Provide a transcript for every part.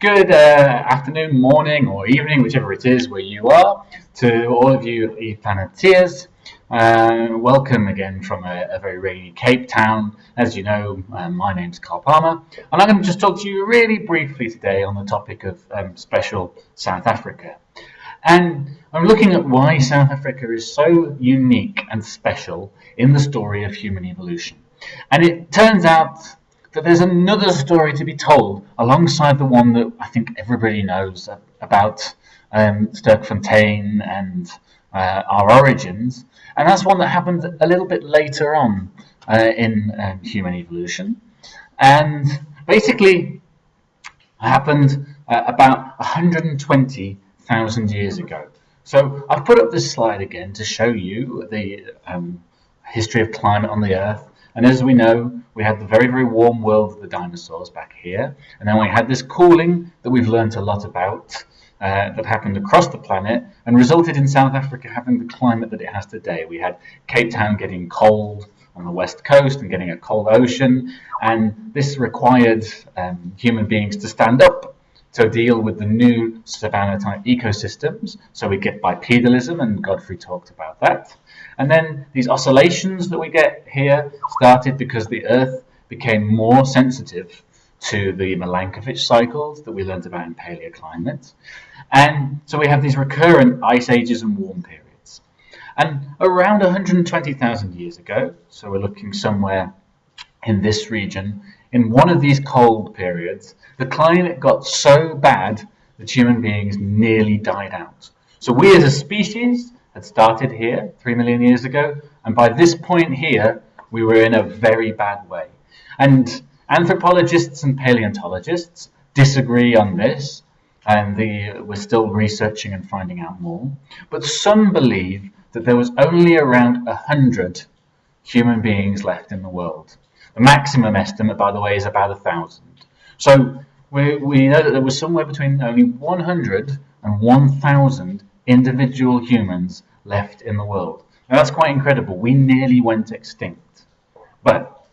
Good afternoon, morning, or evening, whichever it is where you are, to all of you e-Planeteers. Welcome again from a very rainy Cape Town. As you know, my name's Carl Palmer, and I'm going to just talk to you really briefly today on the topic of special South Africa. And I'm looking at why South Africa is so unique and special in the story of human evolution. And it turns out that there's another story to be told alongside the one that I think everybody knows about Sterkfontein and our origins, and that's one that happened a little bit later on in human evolution, and basically happened about 120,000 years ago. So I've put up this slide again to show you the history of climate on the Earth. And as we know, we had the very, very warm world of the dinosaurs back here. And then we had this cooling that we've learnt a lot about that happened across the planet and resulted in South Africa having the climate that it has today. We had Cape Town getting cold on the west coast and getting a cold ocean. And this required human beings to stand up to deal with the new savanna-type ecosystems. So we get bipedalism, and Godfrey talked about that. And then these oscillations that we get here started because the Earth became more sensitive to the Milankovitch cycles that we learned about in paleoclimate. And so we have these recurrent ice ages and warm periods. And around 120,000 years ago, so we're looking somewhere in this region, in one of these cold periods, the climate got so bad that human beings nearly died out. So we as a species had started here 3 million years ago, and by this point here, we were in a very bad way. And anthropologists and paleontologists disagree on this, and we're still researching and finding out more. But some believe that there was only around 100 human beings left in the world. The maximum estimate, by the way, is about 1,000. So we know that there was somewhere between only 100 and 1,000 individual humans left in the world. Now that's quite incredible. We nearly went extinct. But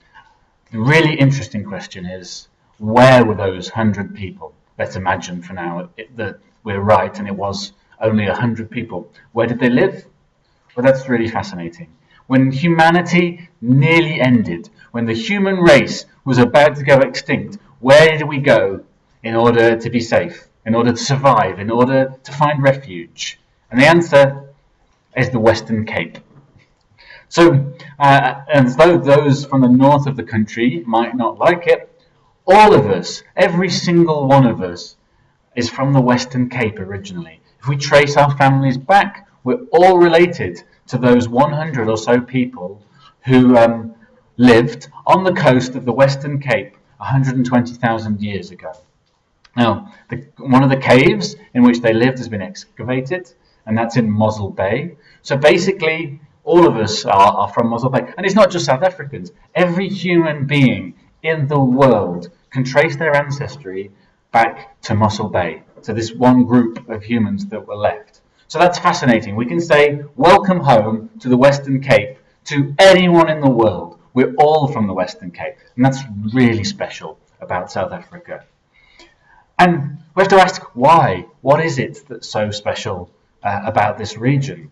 the really interesting question is, where were those 100 people? Let's imagine for now that we're right and it was only 100 people. Where did they live? Well, that's really fascinating. When humanity nearly ended, when the human race was about to go extinct, where did we go in order to be safe, in order to survive, in order to find refuge? And the answer is the Western Cape. So, as though those from the north of the country might not like it, all of us, every single one of us, is from the Western Cape originally. If we trace our families back, we're all related to those 100 or so people who lived on the coast of the Western Cape 120,000 years ago. Now, one of the caves in which they lived has been excavated, and that's in Mossel Bay. So basically, all of us are from Mossel Bay. And it's not just South Africans. Every human being in the world can trace their ancestry back to Mossel Bay, to this one group of humans that were left. So that's fascinating. We can say, welcome home to the Western Cape to anyone in the world. We're all from the Western Cape. And that's really special about South Africa. And we have to ask why. What is it that's so special about this region?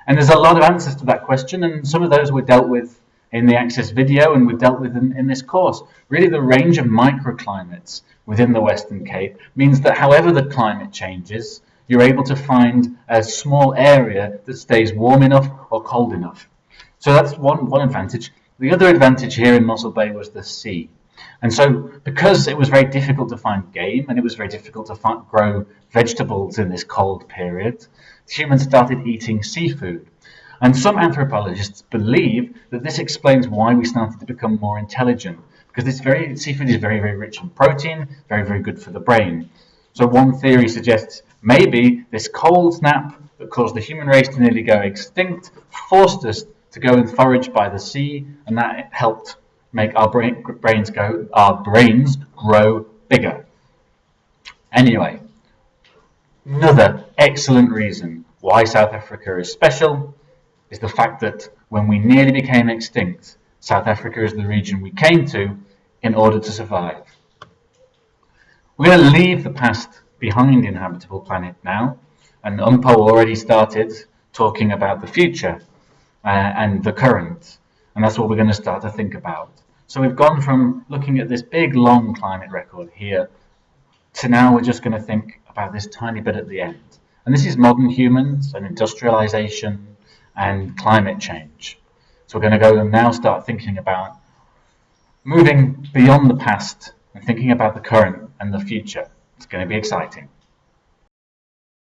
And there's a lot of answers to that question, and some of those were dealt with in the Access video and we've dealt with in this course. Really, the range of microclimates within the Western Cape means that however the climate changes, you're able to find a small area that stays warm enough or cold enough. So that's one advantage. The other advantage here in Mossel Bay was the sea. And so because it was very difficult to find game and it was very difficult to grow vegetables in this cold period, humans started eating seafood. And some anthropologists believe that this explains why we started to become more intelligent, because seafood is very, very rich in protein, very, very good for the brain. So one theory suggests maybe this cold snap that caused the human race to nearly go extinct forced us to go and forage by the sea, and that helped make our brains grow bigger. Anyway, another excellent reason why South Africa is special is the fact that when we nearly became extinct, South Africa is the region we came to in order to survive. We're going to leave the past behind in Habitable Planet now, and Umpo already started talking about the future and the current, and that's what we're going to start to think about. So we've gone from looking at this big long climate record here to now we're just going to think about this tiny bit at the end. And this is modern humans and industrialization and climate change. So we're going to go and now start thinking about moving beyond the past and thinking about the current and the future. It's going to be exciting.